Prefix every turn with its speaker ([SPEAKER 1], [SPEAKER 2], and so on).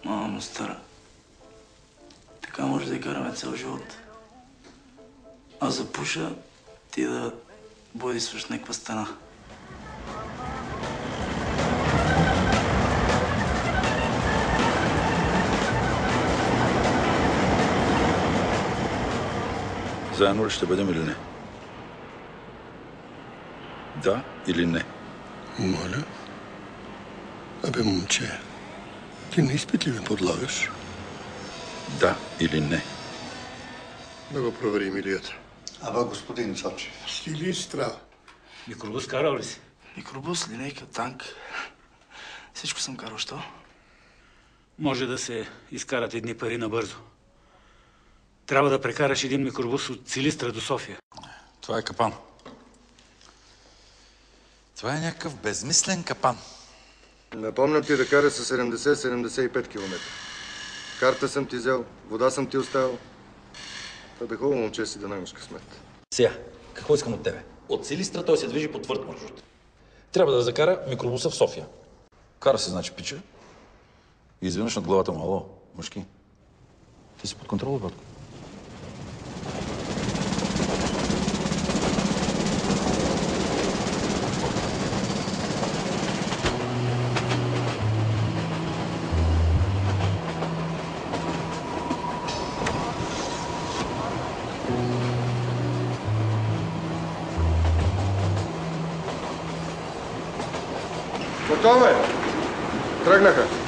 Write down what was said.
[SPEAKER 1] Мамо, стара, така може да караме цял живот. Аз запуша, ти да бодисваш някаква стена.
[SPEAKER 2] Заедно ли ще бъдем или не? Да или не?
[SPEAKER 3] Моля? Абе, момче, ти на изпит ли ме подлагаш?
[SPEAKER 2] Да или не?
[SPEAKER 3] Да го проверим Илията.
[SPEAKER 4] Абе, господин Цочев.
[SPEAKER 3] Стилистра.
[SPEAKER 5] Микробус карал ли си?
[SPEAKER 1] Микробус, линейка, танк. Всичко съм карал, що?
[SPEAKER 5] Може да се изкарат едни пари набързо. Трябва да прекараш един микробус от Силистра до София.
[SPEAKER 2] Това е капан. Това е някакъв безмислен капан.
[SPEAKER 6] Напомням ти да караш с 70-75 км. Карта съм ти взел, вода съм ти оставил. Това бе хубаво, момче, си да наймаш късмет.
[SPEAKER 7] Сега, какво искам от тебе? От Силистра той се движи по твърд маршрут. Трябва да закара микробуса в София.
[SPEAKER 2] Кара се, значи, пича. И изведнъж над главата му. Ало, мъжки. Ти си под контрол, батко.
[SPEAKER 6] Готово е. Тръгнаха.